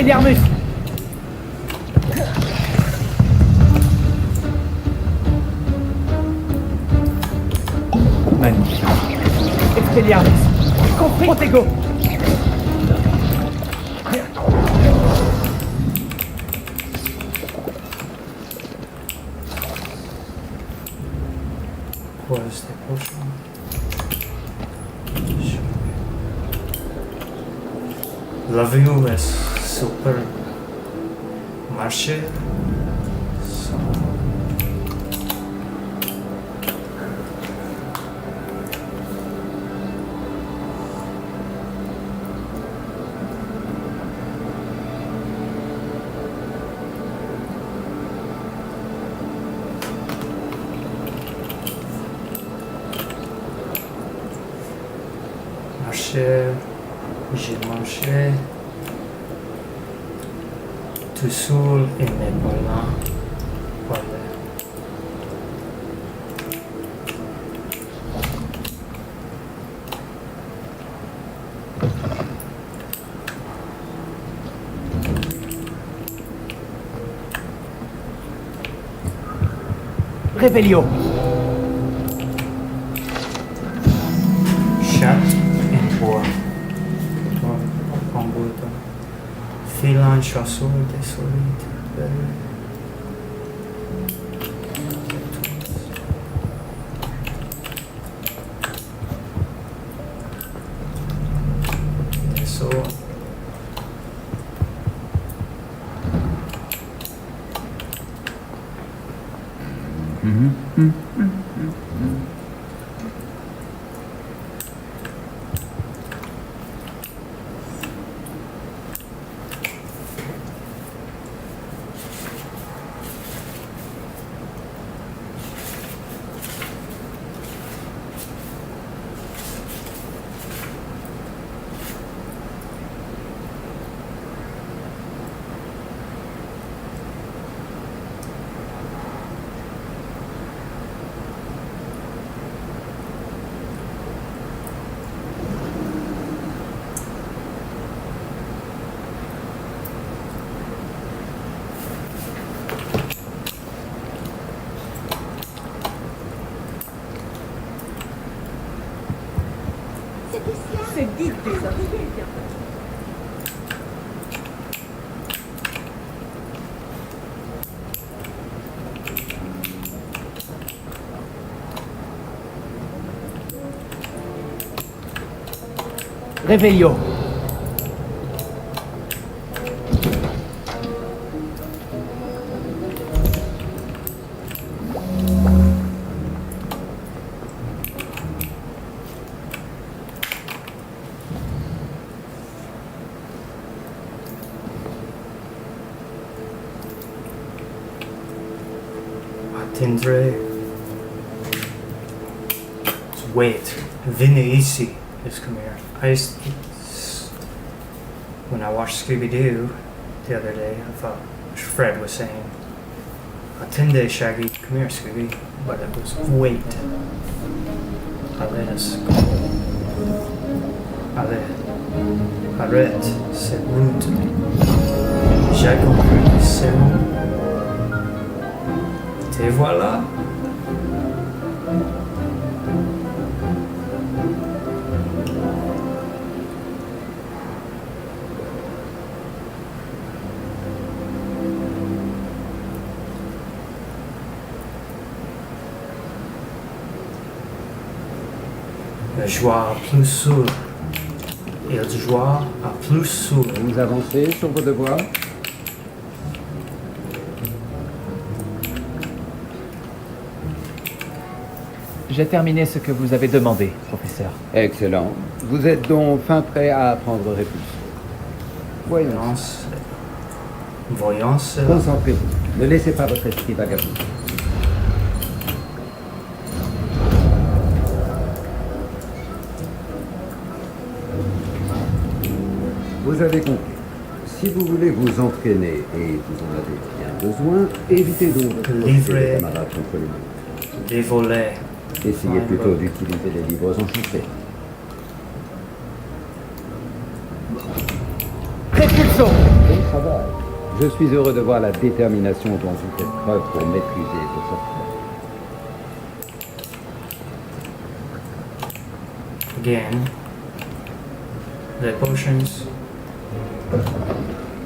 Expelliarmus. Magnifique. Expelliarmus. Compris. Protego. Quoi, c'était prochain? La vue est super. Marcher. J'ai marché tout seul et mes parents. Voilà. Revelio. Chat et bois. Filan chasseur des solides. C'est guide des hommes. Revelio. Atteindrai. Wait. Veniz is come here. When I watched Scooby-Doo the other day, I thought Fred was saying, Attende, Shaggy, come here, Scooby. But it was wait. Allez, allez, arrête, c'est rude. J'ai compris, c'est bon. Te voilà. Le joueur plus sûr. Il joue à plus sûr. Vous avancez sur vos devoirs. J'ai terminé ce que vous avez demandé, professeur. Excellent. Vous êtes donc fin prêt à apprendre Répulsion. Voyons. Voyance. Concentrez-vous. Ne laissez pas votre esprit vagabonder. Vous avez compris. Si vous voulez vous entraîner et vous en avez bien besoin, évitez donc de livrer les camarades contre les murs. Des volets. Essayez plutôt d'utiliser les livres enchantés. Repulso. Ça Je suis heureux de voir la détermination dont vous faites preuve pour maîtriser vos sortilèges. Again, the potions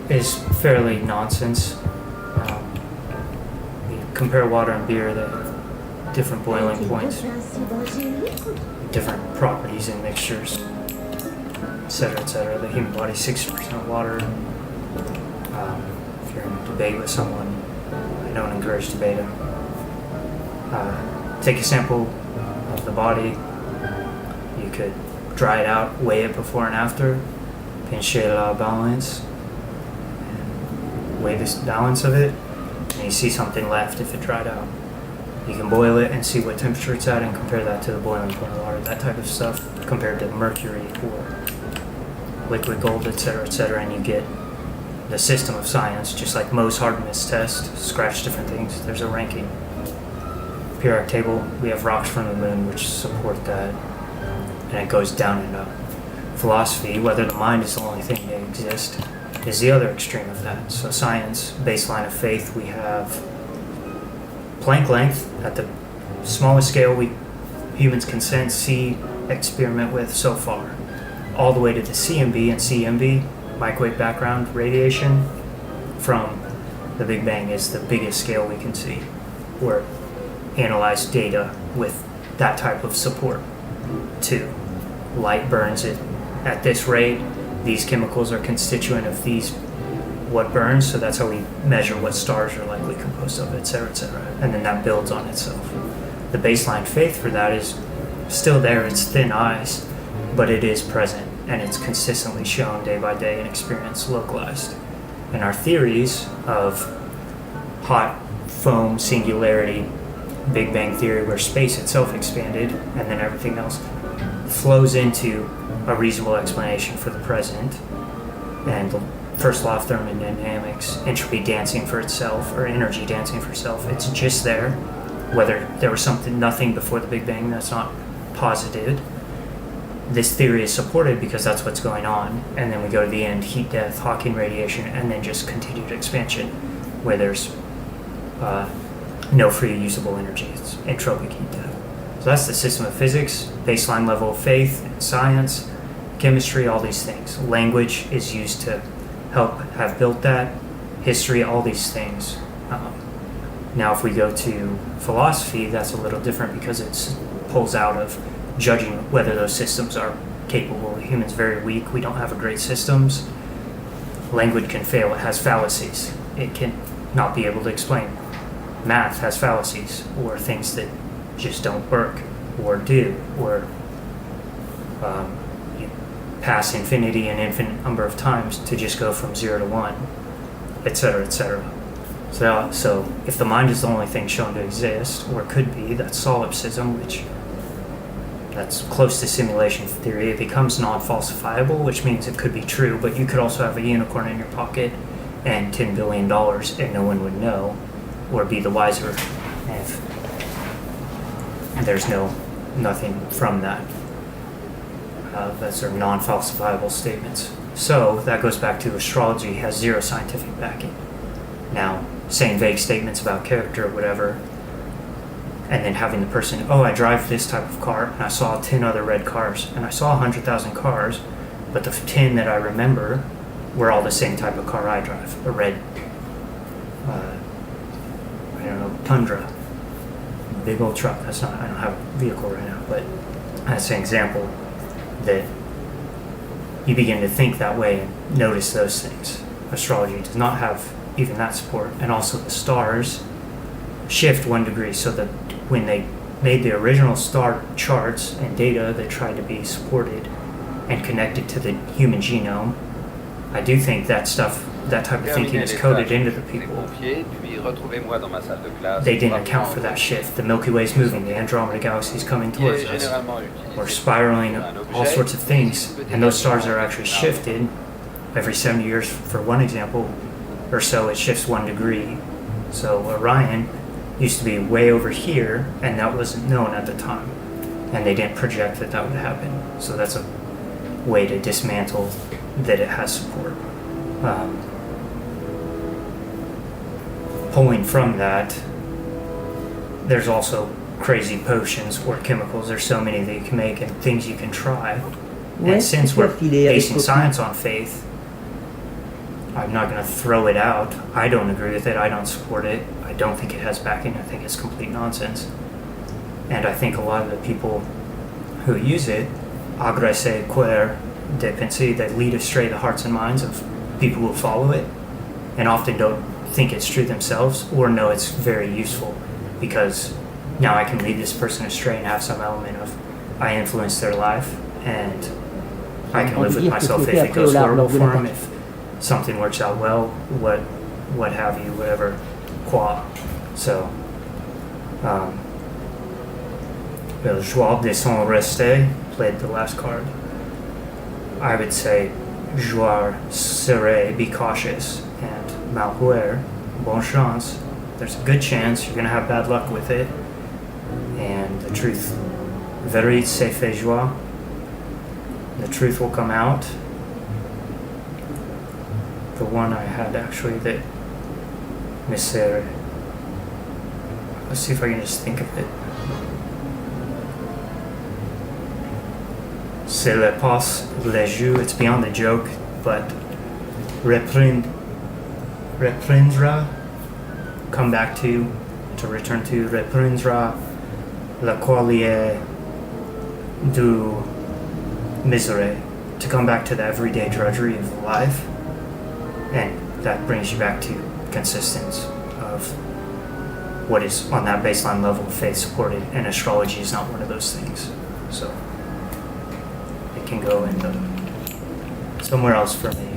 is fairly nonsense. You compare water and beer, they have different boiling points, different properties and mixtures, etc., etc. The human body is 60% water. If you're in a debate with someone, I don't encourage debate them. Take a sample of the body. You could dry it out, weigh it before and after, pincher la balance, and weigh this balance of it, and you see something left if it dried out. You can boil it and see what temperature it's at and compare that to the boiling point of water, that type of stuff, compared to mercury or liquid gold, etc., and you get the system of science, just like Mohs hardness test, scratch different things, there's a ranking. Periodic table, we have rocks from the moon which support that, and it goes down and up. Philosophy, whether the mind is the only thing that exists, is the other extreme of that. So science, baseline of faith, we have Planck length at the smallest scale we humans can sense, see, experiment with so far, all the way to the CMB and CMB, microwave background radiation from the Big Bang is the biggest scale we can see, or analyze data with that type of support. 2. Light burns it at this rate. These chemicals are constituent of these, what burns, so that's how we measure what stars are likely composed of, etc., and then that builds on itself. The baseline faith for that is still there, it's thin ice, but it is present, and it's consistently shown day by day in experience localized. And our theories of hot foam singularity, Big Bang theory, where space itself expanded and then everything else flows into a reasonable explanation for the present, and the first law of thermodynamics, entropy dancing for itself, or energy dancing for itself, it's just there. Whether there was nothing before the Big Bang, that's not posited. This theory is supported because that's what's going on, and then we go to the end, heat death, Hawking radiation, and then just continued expansion, where there's no free usable energy. It's entropic heat death. So that's the system of physics, baseline level of faith, science, chemistry, all these things. Language is used to help have built that, history, all these things. Now if we go to philosophy, that's a little different because it pulls out of judging whether those systems are capable. Humans very weak, we don't have a great systems. Language can fail, it has fallacies. It can not be able to explain. Math has fallacies, or things that just don't work, or do, or you pass infinity an infinite number of times to just go from 0 to 1, etc., etc. So if the mind is the only thing shown to exist, or could be, that's solipsism, which that's close to simulation theory. It becomes non-falsifiable, which means it could be true, but you could also have a unicorn in your pocket and $10 billion and no one would know, or be the wiser if there's nothing from that. That's sort of non-falsifiable statements. So that goes back to astrology has zero scientific backing. Now, saying vague statements about character or whatever, and then having the person, I drive this type of car, and I saw 10 other red cars, and I saw 100,000 cars, but the 10 that I remember were all the same type of car I drive, a red, Tundra, big old truck. I don't have a vehicle right now, but that's an example that you begin to think that way and notice those things. Astrology does not have even that support, and also the stars shift 1 degree, so that when they made the original star charts and data that tried to be supported and connected to the human genome, I do think that stuff, that type of thinking is coded into the people. They didn't account for that shift. The Milky Way is moving, the Andromeda Galaxy is coming towards us. We're spiraling, all sorts of things, and those stars are actually shifted every 70 years, for one example, or so it shifts 1 degree. So Orion used to be way over here, and that wasn't known at the time, and they didn't project that would happen. So that's a way to dismantle that it has support. pulling from that, there's also crazy potions or chemicals. There's so many that you can make and things you can try. Ouais, And since tu peux we're filer avec basing coquille. science on faith, I'm not going to throw it out. I don't agree with it. I don't support it. I don't think it has backing. I think it's complete nonsense. And I think a lot of the people who use it, agresse quer de pensée, that lead astray the hearts and minds of people who follow it, and often don't think it's true themselves or know it's very useful, because now I can lead this person astray and have some element of I influence their life, and I can live with myself if it goes horrible for them, if something works out well, what have you, whatever, quoi. So, le joueur dessein resté played the last card. I would say joueur serré, be cautious, and malheur, bonne chance. There's a good chance you're going to have bad luck with it. And the truth, vérité se fait joie. The truth will come out. The one I had actually that misère. Let's see if I can just think of it. C'est le passe, le joue. It's beyond the joke, but reprendra, come back to return to, reprendra la qualité du misère, to come back to the everyday drudgery of life, and that brings you back to consistence of what is on that baseline level of faith supported, and astrology is not one of those things. So it can go into somewhere else for me.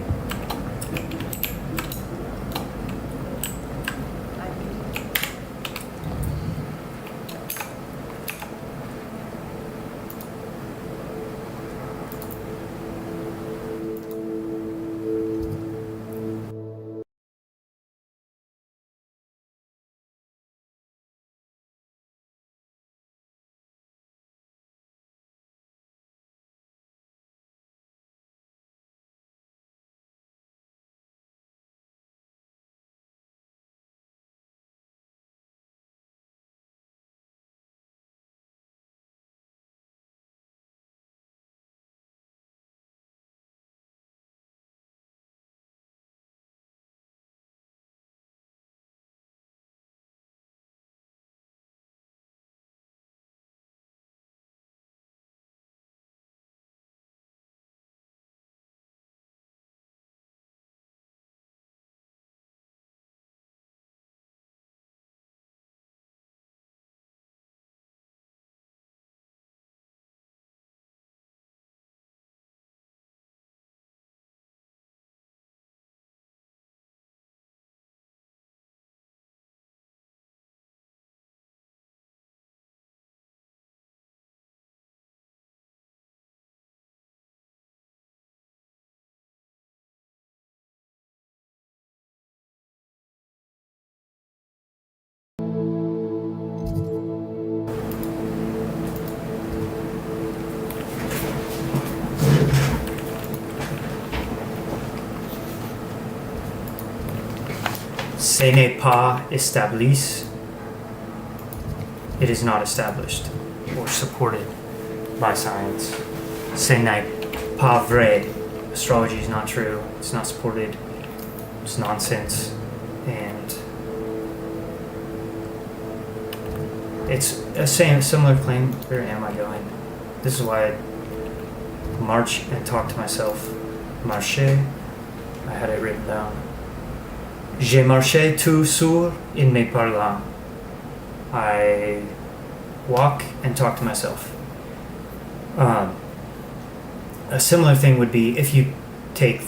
Ce n'est pas établi. It is not established or supported by science. Ce n'est pas vrai. Astrology is not true. It's not supported. It's nonsense. And it's a similar claim. Where am I going? This is why I march and talk to myself. Marcher. I had it written down. J'ai marché tout seul in mes parlant. I walk and talk to myself. A similar thing would be if you take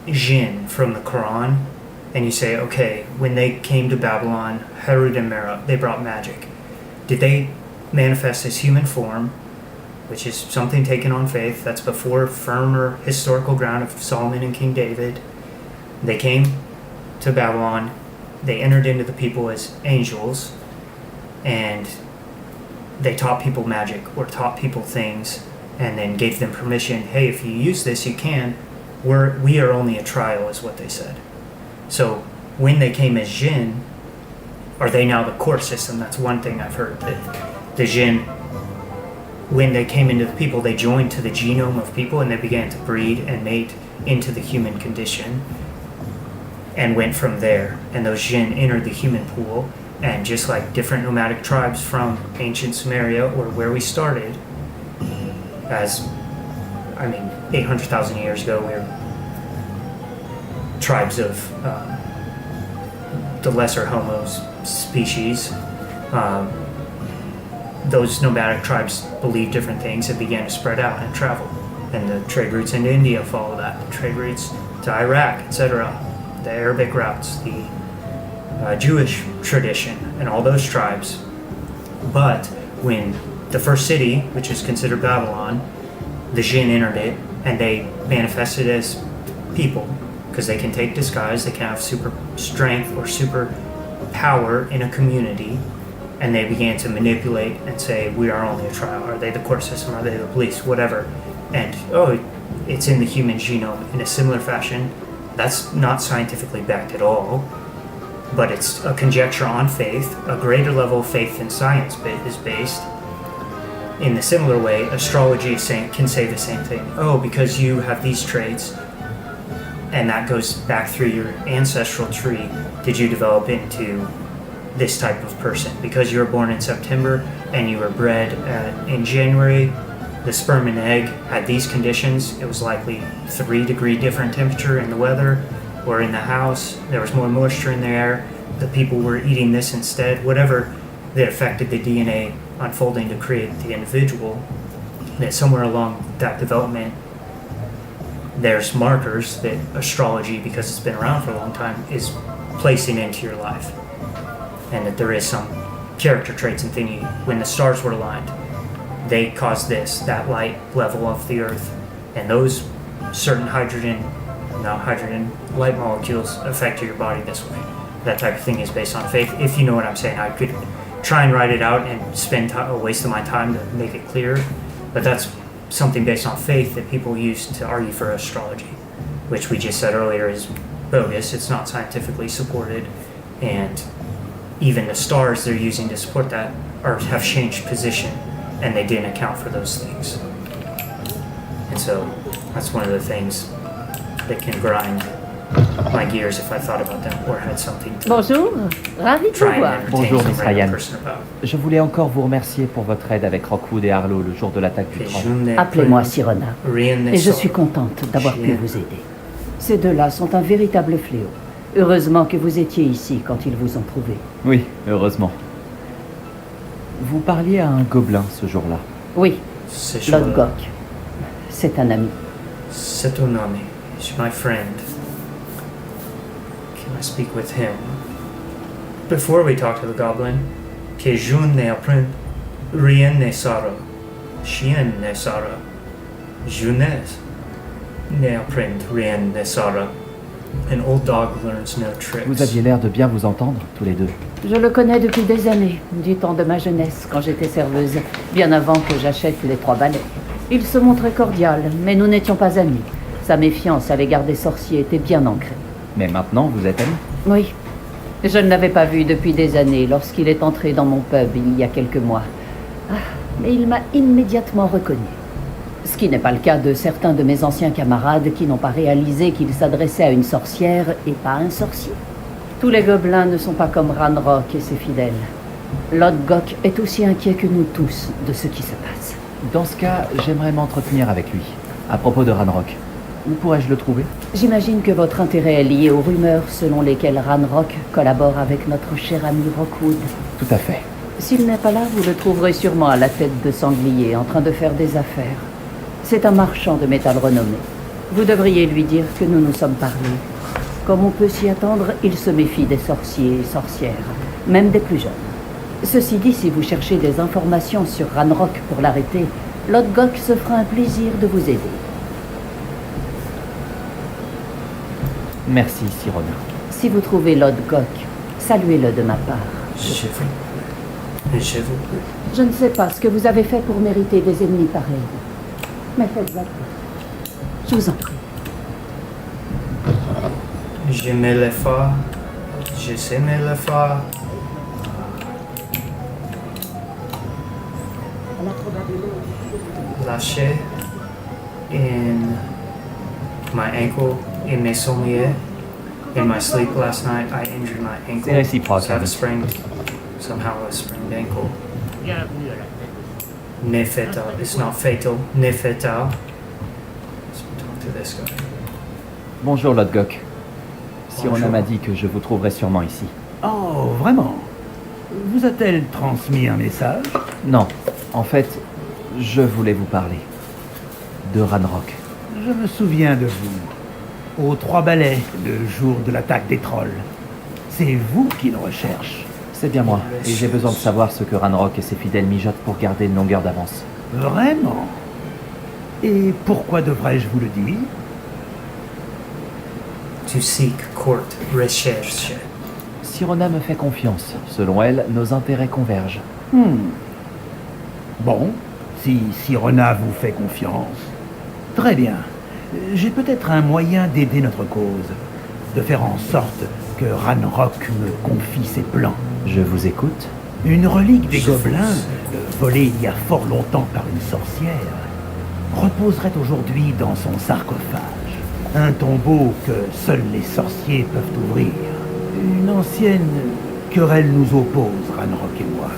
Djinn from the Quran and you say, okay, when they came to Babylon, Harut and Marut, they brought magic. Did they manifest as human form, which is something taken on faith? That's before firmer historical ground of Solomon and King David. They came to Babylon, they entered into the people as angels, and they taught people magic or taught people things, and then gave them permission. Hey, if you use this, you can. We are only a trial, is what they said. So when they came as Djinn, are they now the core system? That's one thing I've heard. That the Djinn, when they came into the people, they joined to the genome of people and they began to breed and mate into the human condition and went from there. And those Djinn entered the human pool, and just like different nomadic tribes from ancient Sumeria, or where we started, 800,000 years ago, we were tribes of the lesser Homo species. Those nomadic tribes believed different things and began to spread out and travel. And the trade routes into India follow that, the trade routes to Iraq, etc., the Arabic routes, the Jewish tradition, and all those tribes. But when the first city, which is considered Babylon, the Djinn entered it, and they manifested as people, because they can take disguise, they can have super strength or super power in a community, and they began to manipulate and say, we are only a trial. Are they the court system? Are they the police? Whatever. And, it's in the human genome in a similar fashion. That's not scientifically backed at all, but it's a conjecture on faith. A greater level of faith than science is based. In a similar way, astrology can say the same thing. Because you have these traits, and that goes back through your ancestral tree, did you develop into this type of person? Because you were born in September and you were bred in January, the sperm and egg had these conditions. It was likely 3-degree different temperature in the weather or in the house. There was more moisture in the air. The people were eating this instead. Whatever that affected the DNA unfolding to create the individual, that somewhere along that development, there's markers that astrology, because it's been around for a long time, is placing into your life. And that there is some character traits and thingy. When the stars were aligned, they caused that light level of the earth. And those certain hydrogen light molecules affect your body this way. That type of thing is based on faith. If you know what I'm saying, I could try and write it out and spend a waste of my time to make it clear. But that's something based on faith that people use to argue for astrology, which we just said earlier is bogus. It's not scientifically supported, and even the stars they're using to support that have changed position, and they didn't account for those things. And so that's one of the things that can grind my gears if I thought about them or had something to Bonjour, ravi de vous try and voir. entertain Bonjour, some Miss random Ryan. person about. Je voulais encore vous remercier pour votre aide avec Rockwood et Harlow le jour de l'attaque du trône. Appelez-moi Sirona, et je suis contente d'avoir pu Djinn. vous aider. Ces deux-là sont un véritable fléau. Heureusement que vous étiez ici quand ils vous ont trouvé. Oui, heureusement. Vous parliez à un gobelin ce jour-là. Oui, C'est Lord chaud. Gok. C'est un ami. C'est ton ami. He's my friend. Can I speak with him? Before we talk to the goblin, que jeune ne apprend rien ne sera. Chien ne sera. Jeunesse ne apprend rien ne sera. An old dog learns no tricks. Vous aviez l'air de bien vous entendre, tous les deux. Je le connais depuis des années, du temps de ma jeunesse, quand j'étais serveuse, bien avant que j'achète les 3 balais. Il se montrait cordial, mais nous n'étions pas amis. Sa méfiance à l'égard des sorciers était bien ancrée. Mais maintenant, vous êtes amis? Oui. Je ne l'avais pas vu depuis des années lorsqu'il est entré dans mon pub il y a quelques mois. Mais il m'a immédiatement reconnu. Ce qui n'est pas le cas de certains de mes anciens camarades qui n'ont pas réalisé qu'il s'adressait à une sorcière et pas à un sorcier. Tous les gobelins ne sont pas comme Ranrock et ses fidèles. Lord Gok est aussi inquiet que nous tous de ce qui se passe. Dans ce cas, j'aimerais m'entretenir avec lui. À propos de Ranrock, où pourrais-je le trouver? J'imagine que votre intérêt est lié aux rumeurs selon lesquelles Ranrock collabore avec notre cher ami Rockwood. Tout à fait. S'il n'est pas là, vous le trouverez sûrement à la tête de sanglier en train de faire des affaires. C'est un marchand de métal renommé. Vous devriez lui dire que nous nous sommes parlé. Comme on peut s'y attendre, il se méfie des sorciers et sorcières, même des plus jeunes. Ceci dit, si vous cherchez des informations sur Ranrock pour l'arrêter, Lord Gok se fera un plaisir de vous aider. Merci, Sirona. Si vous trouvez Lord Gok, saluez-le de ma part. Je vous. Je ne sais pas ce que vous avez fait pour mériter des ennemis pareils. Mais faites-le. Je vous en prie. Je me le fais. Je sais me le faire. lâché in my ankle, in mes sommiers. In my sleep last night, I injured my ankle. C'est réciproque, So I have a Alex. somehow a sprained ankle. Ne fatal. It's not fatal. Ne fatal. Let's talk to this guy. Bonjour, Lodgok. Sirona Bonjour. m'a dit que je vous trouverais sûrement ici. Oh, vraiment? Vous a-t-elle transmis un message? Non, en fait, je voulais vous parler. De Ranrock. Je me souviens de vous. Aux Trois Balais, le jour de l'attaque des trolls. C'est vous qui le recherche. C'est bien moi, et j'ai besoin de savoir ce que Ranrock et ses fidèles mijotent pour garder une longueur d'avance. Vraiment? Et pourquoi devrais-je vous le dire? To seek court recherche. Sirona me fait confiance. Selon elle, nos intérêts convergent. Bon, si Sirona vous fait confiance. Très bien. J'ai peut-être un moyen d'aider notre cause. De faire en sorte que Ranrock me confie ses plans. Je vous écoute. Une relique des gobelins, volée il y a fort longtemps par une sorcière, reposerait aujourd'hui dans son sarcophage. Un tombeau que seuls les sorciers peuvent ouvrir. Une ancienne querelle nous oppose, Ranrock et moi.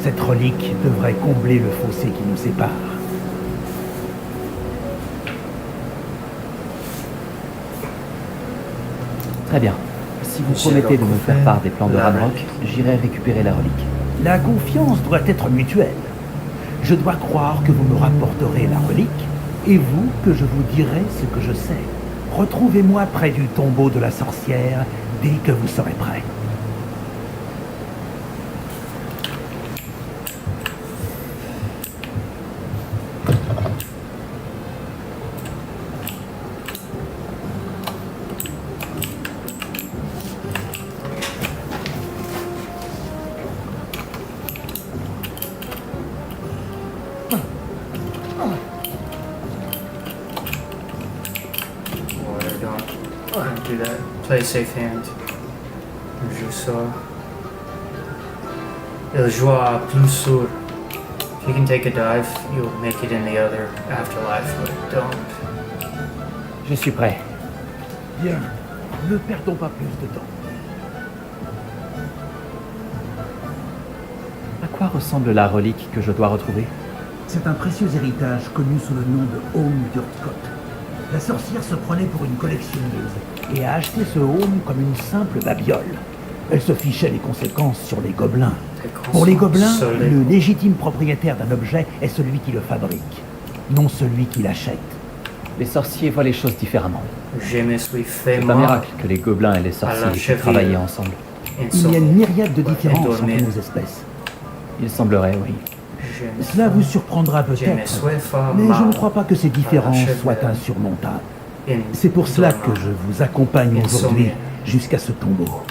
Cette relique devrait combler le fossé qui nous sépare. Très bien. Si vous promettez de me faire part des plans de Ranrock, j'irai récupérer la relique. La confiance doit être mutuelle. Je dois croire que vous me rapporterez la relique, et vous que je vous dirai ce que je sais. Retrouvez-moi près du tombeau de la sorcière dès que vous serez prêt. Water, don't do that. Play a safe hand. Joue ça. Il joue à plus sûr. If you can take a dive, you'll make it in the other afterlife, but don't. Je suis prêt. Bien, ne perdons pas plus de temps. À quoi ressemble la relique que je dois retrouver? C'est un précieux héritage connu sous le nom de Home d'Urtkot. La sorcière se prenait pour une collectionneuse et a acheté ce home comme une simple babiole. Elle se fichait les conséquences sur les gobelins. Pour les gobelins, le légitime propriétaire d'un objet est celui qui le fabrique, non celui qui l'achète. Les sorciers voient les choses différemment. Je me suis fait C'est un mal. miracle que les gobelins et les sorciers puissent travailler ensemble. Il y a une myriade de différences entre dormir. nos espèces. Il semblerait, oui. Cela vous surprendra peut-être, mais je ne crois pas que ces différences soient insurmontables. C'est pour cela que je vous accompagne aujourd'hui jusqu'à ce tombeau.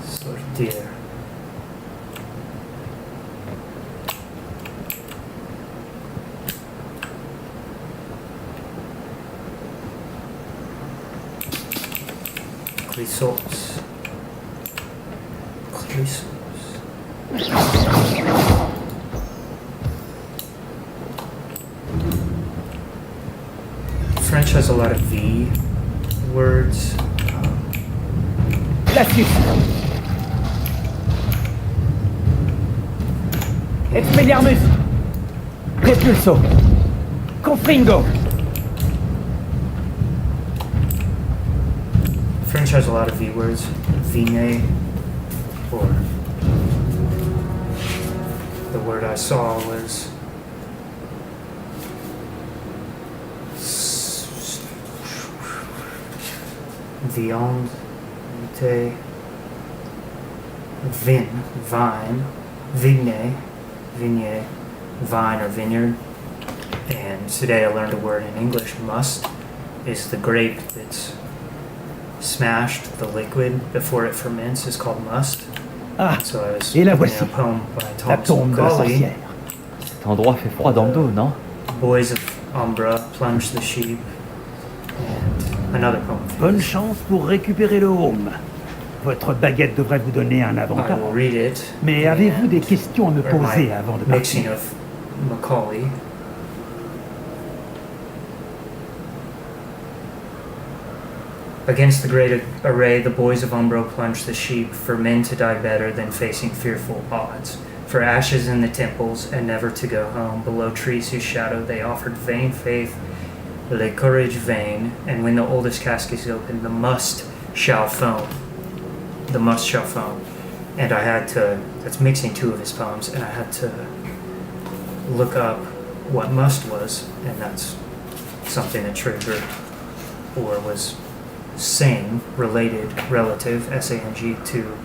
Sortir. Chrysos. Chrysos. French has a lot of V words. L'astuce! Expelliarmus! Repulso! Confringo! French has a lot of V words. Vine, or the word I saw was viande, vite, vin, vine, vigne, vigne, vine or vineyard. And today I learned a word in English. Must is the grape that's smashed, the liquid before it ferments is called must. Ah, So I was et la reading voici, a poem by la Thomas tombe de la Macaulay. sorcière. Cet endroit fait froid dans le dos, non? Boys of Umbra plunge the sheep. And another poem. Bonne chance pour récupérer le home. Votre baguette devrait vous donner un I avantage. will read it. Mais avez-vous des questions à me or poser my avant de mixing partir? of Macaulay. Against the great array, the boys of Umbro plunged the sheep, for men to die better than facing fearful odds. For ashes in the temples, and never to go home, below trees whose shadow they offered vain faith, le courage vain, and when the oldest casket is opened, the must shall foam. The must shall foam. And I had to, that's mixing two of his poems, and I had to look up what must was, and that's something that triggered or was same, related, relative, S-A-N-G, to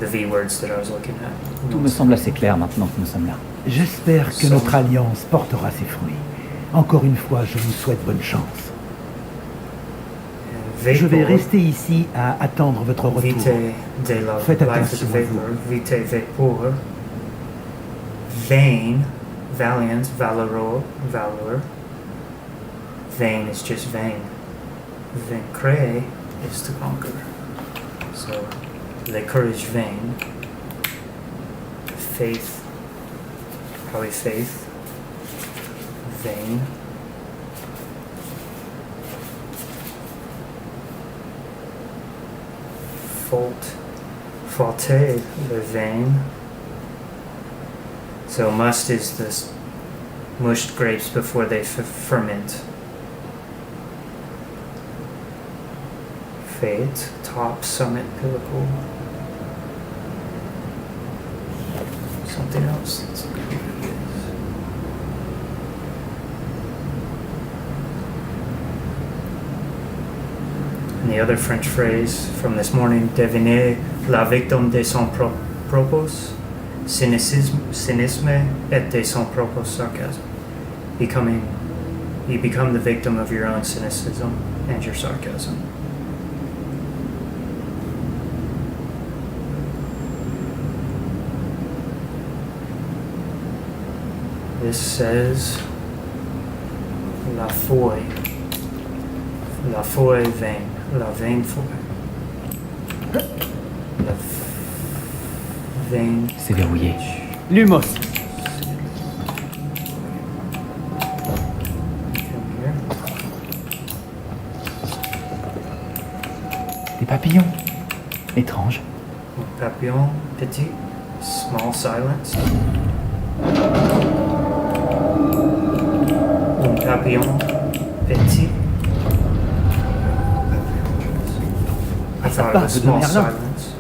the V words that I was looking at. Tout me semble assez clair maintenant que nous sommes là. J'espère que notre alliance portera ses fruits. Encore une fois, je vous souhaite bonne chance. Je vais rester ici à attendre votre retour. Vite de la Faites life attention is à vapor, vous. vite vapor, vain, valiant, valorous, valor. Vain is just vain. Vaincre is to conquer. So, le courage vain, faith, probably faith, vain. Faute, le vain. So must is this mushed grapes before they ferment. Fate, top, summit, pinnacle. Something else. That's and the other French phrase from this morning, devenez la victime de son propos, cynisme et de son propos sarcasme. You become the victim of your own cynicism and your sarcasm. This says la foi vain, la vain foi. La vain. C'est verrouillé. Lumos. Des papillons. Étrange. Papillon, petit, small silence. Un papillon, petit. I thought it was small silence.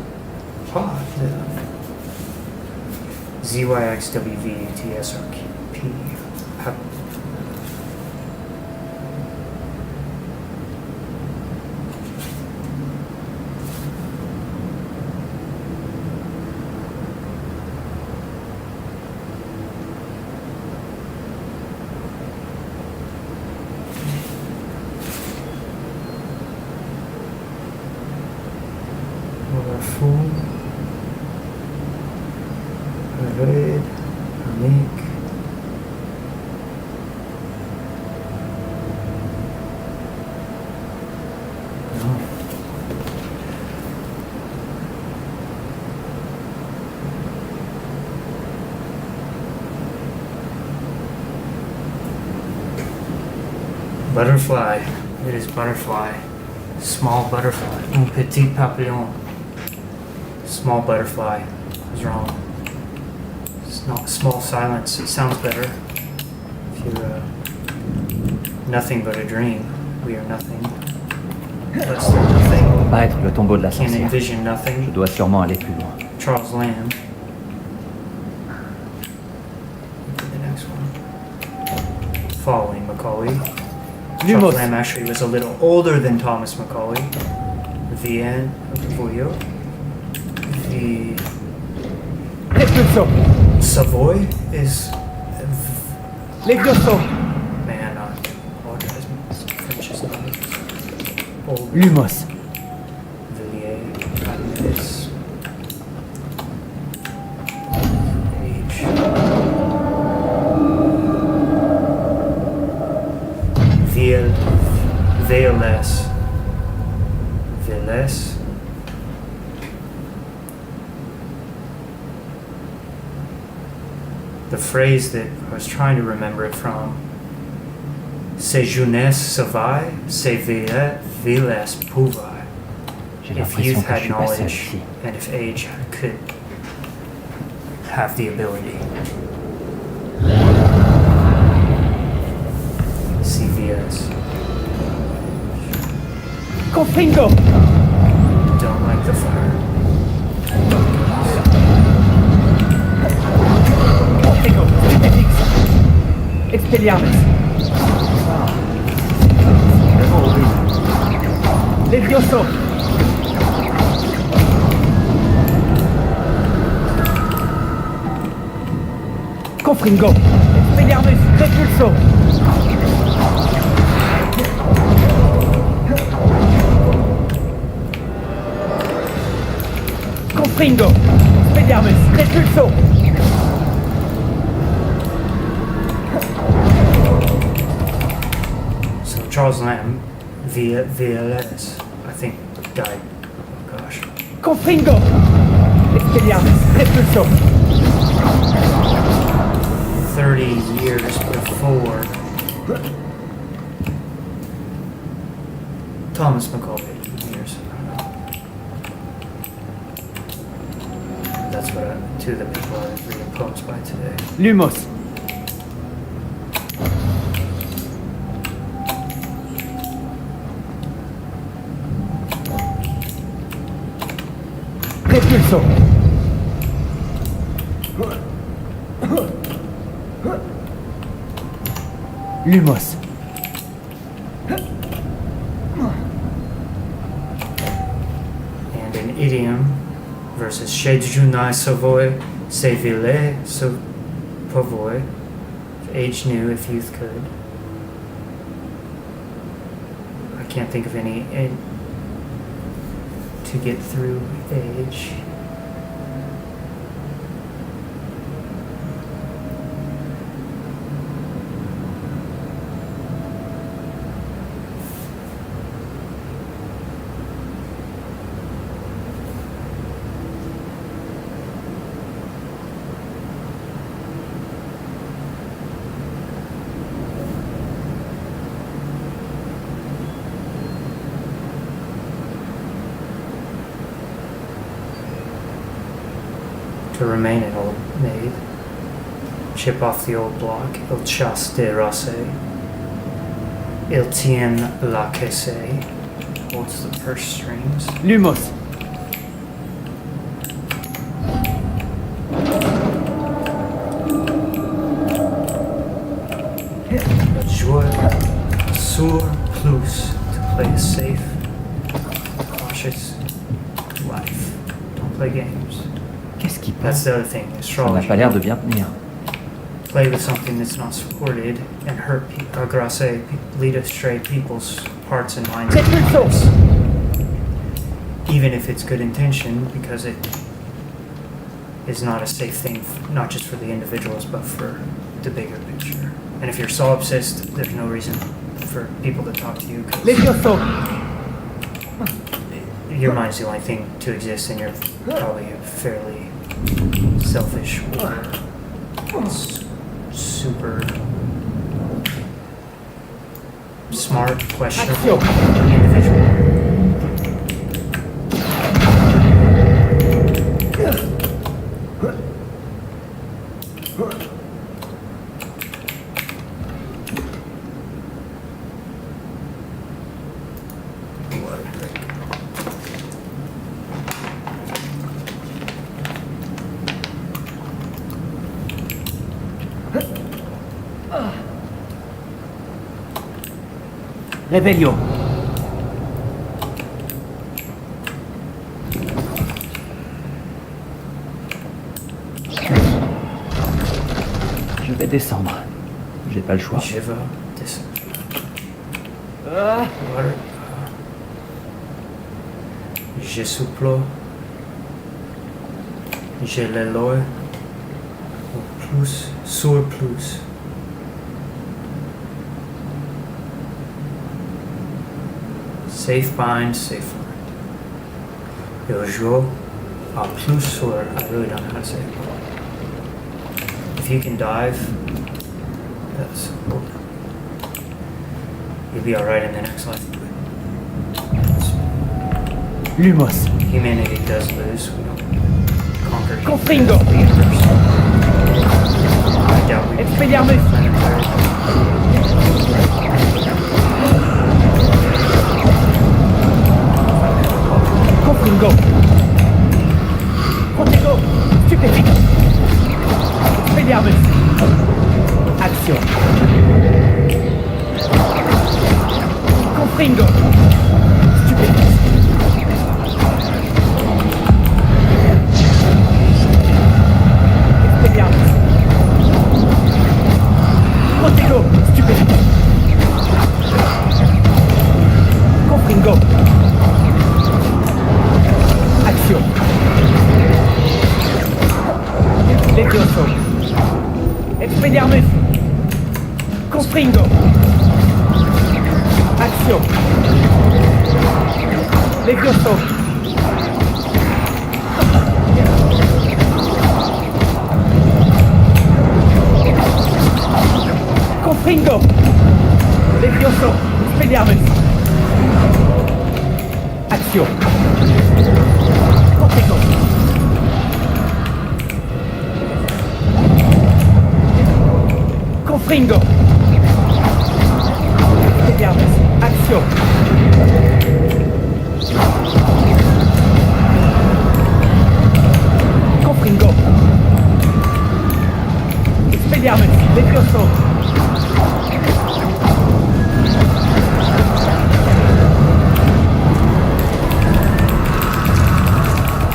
ZYXWVTSRP. Fou, aveugle, amique. No. Butterfly. It is butterfly. Small butterfly. Un petit papillon. Small butterfly. I was wrong. It's not small silence. It sounds better. If you nothing but a dream. We are nothing. Less than nothing. Pas être le tombeau de la Can't sorcière. envision Je nothing. dois sûrement aller plus loin. Charles Lamb. The next one. Following Macaulay. Charles Lamb actually was a little older than Thomas Macaulay. Vienne, Voyot. The Savoy is. Legnoso. Man, I apologize. French is not old. Lumos. Villiers. Age. Viellesse. Viellesse. the phrase that I was trying to remember it from, c'est jeunesse, savoy, c'est viellesse, pouvoir. J'ai If l'impression youth que je had suis pas seul knowledge ici. and if age could have the ability. CVS. Confringo! Don't like the fire. Confringo! Stupefix! Expelliarmus! Vraiment horrible. Levioso! Confringo! Expelliarmus! Repulso! Confringo! Expelliarmus! Repulso! So Charles Lamb, viellesse, I think died. Oh gosh. Confringo! Expelliarmus! Repulso! 30 years before Thomas McCullough. Years. I don't know. That's what two of the people I was reading poems by today. Lumos! Repulso! Lumos! And an idiom versus chez jeunesse, savoy, c'est viellesse, pavoy. If age knew, if youth could. I can't think of any to get through age. To remain an old maid, chip off the old block, il chasse des racées, il tient la caisse, holds the purse strings, Lumos! il joue sur plus to play a safe, cautious life. Don't play games. Qu'est-ce qui That's passe? the other thing, Ça n'a astrology. pas l'air de bien tenir. Play with something that's not supported and hurt lead astray people's hearts and minds. And Repulso! lives. Even if it's good intention, because it is not a safe thing, not just for the individuals, but for the bigger picture. And if you're solipsist, there's no reason for people to talk to you, 'cause Levioso! your mind's the only thing to exist, and you're probably a fairly selfish or super smart, questionable individual. Revelio! Je vais descendre. J'ai pas le choix. Je vais descendre. Ah, Water. Je souffle. J'ai l'éloy. Au plus, sur plus. Safe bind, safe line. Il joue à plus sur. I really don't know how to say it. If you can dive, you'll be alright in the next life. Lumos. Humanity does lose. We don't conquer Confringo. I doubt we Expelliarmus. Confringo. Protego. Stupéfique. Expelliarmus. Action. Confringo. Stupéfique. Expelliarmus. Protego. Stupéfique. Confringo. Action. Levioso. Expelliarmus. Confringo. Action. Levioso. Confringo. Levioso. Expelliarmus. Action. Confringo. Confringo. Expelliarmus. Action. Confringo. Expelliarmus. Levioso.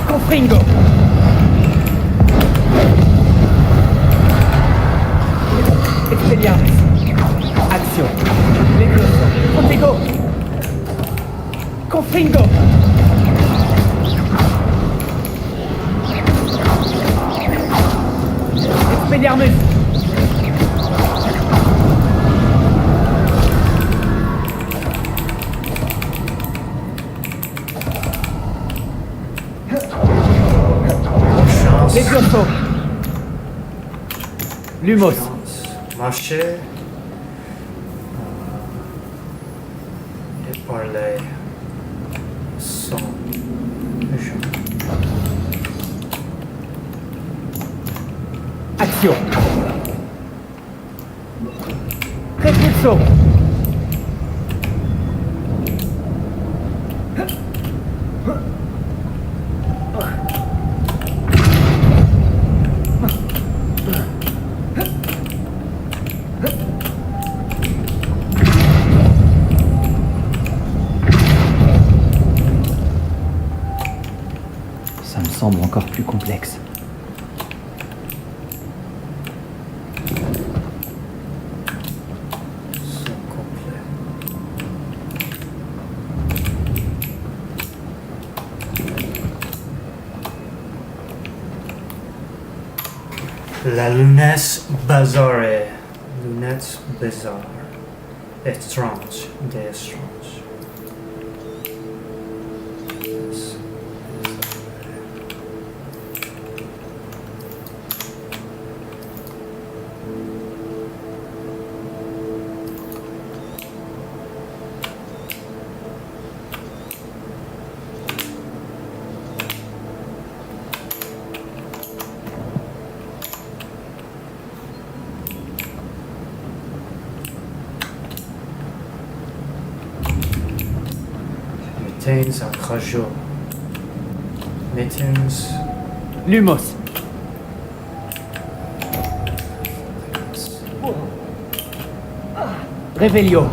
Confringo. Expelliarmus. Action. Levioso. Protego. Confringo. Expelliarmus. Levioso. Lumos. Marcher. Et parler sans méchant. Action. Repulso. Ça me semble encore plus complexe. C'est complet. La lunette bazare. Lunette bizarre. Étrange. Des étranges. Mittens à Krajo. Mittens. Lumos. Revelio.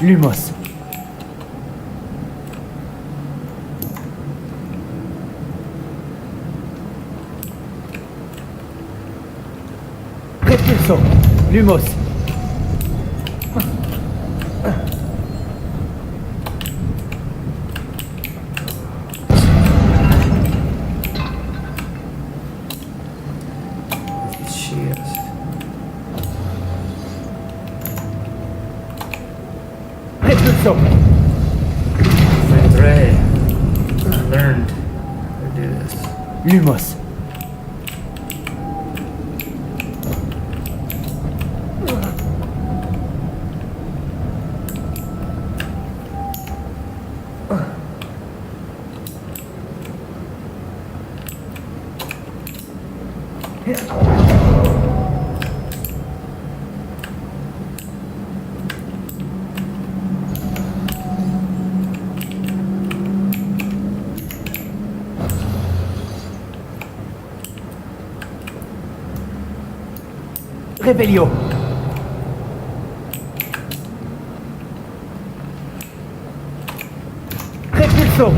Lumos. Repulso. Lumos. Cheers. Repulso. Vendré. I learned how to do this. Lumos. Rebellio. Repulso.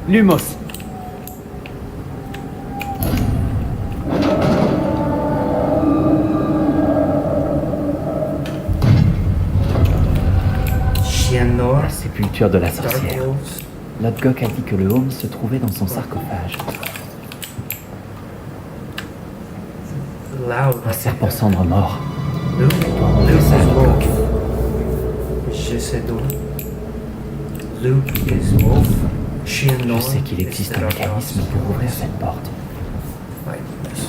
Lumos. Chien noir. La sépulture de la Dark sorcière. wolves. Lodgok a dit que le home se trouvait dans son sarcophage. Loud. Un serpent cendre mort. Luke. On Luke fait ça à is Lodgok. wolf. Je sais d'où. Luke is wolf. Chien Je noir. sais qu'il existe un mécanisme pour ouvrir cette porte. Like this.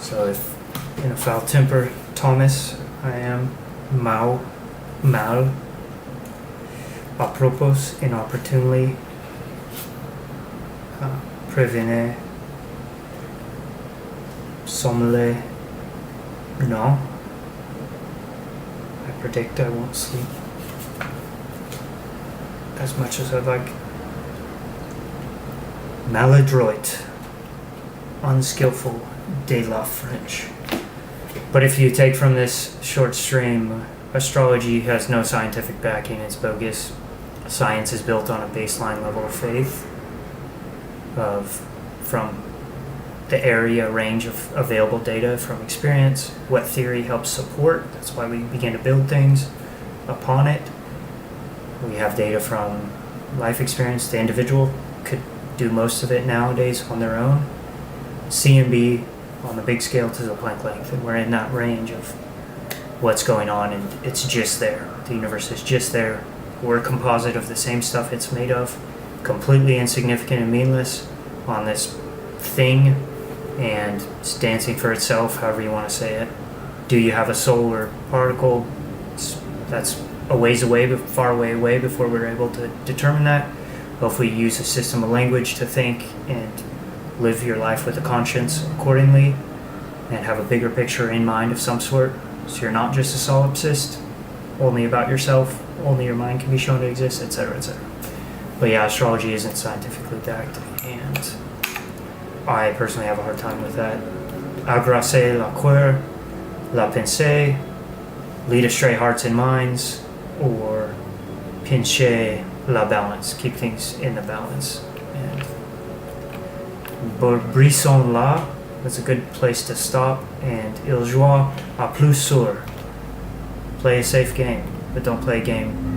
So if in a foul temper, Thomas, I am mal, apropos, inopportunely, prevene, somnole, no. I predict I won't sleep as much as I'd like. Maladroit, unskillful, de la French. But if you take from this short stream, astrology has no scientific backing, it's bogus. Science is built on a baseline level of faith from the area range of available data from experience, what theory helps support. That's why we begin to build things upon it. We have data from life experience. The individual could do most of it nowadays on their own. C and B on the big scale to the Planck length, and we're in that range of what's going on, and it's just there. The universe is just there. We're a composite of the same stuff it's made of, completely insignificant and meaningless on this thing, and it's dancing for itself, however you want to say it. Do you have a soul or particle? That's a ways away, but far away before we're able to determine that. Hopefully you use a system of language to think and live your life with a conscience accordingly, and have a bigger picture in mind of some sort. So you're not just a solipsist, only about yourself, only your mind can be shown to exist, etc., etc. But yeah, astrology isn't scientifically backed, and I personally have a hard time with that. Agrasser la coeur, la pensée, lead astray hearts and minds, or pincher la balance, keep things in the balance. And brisson la, that's a good place to stop. And il joue à plus sûr. Play a safe game, but don't play a game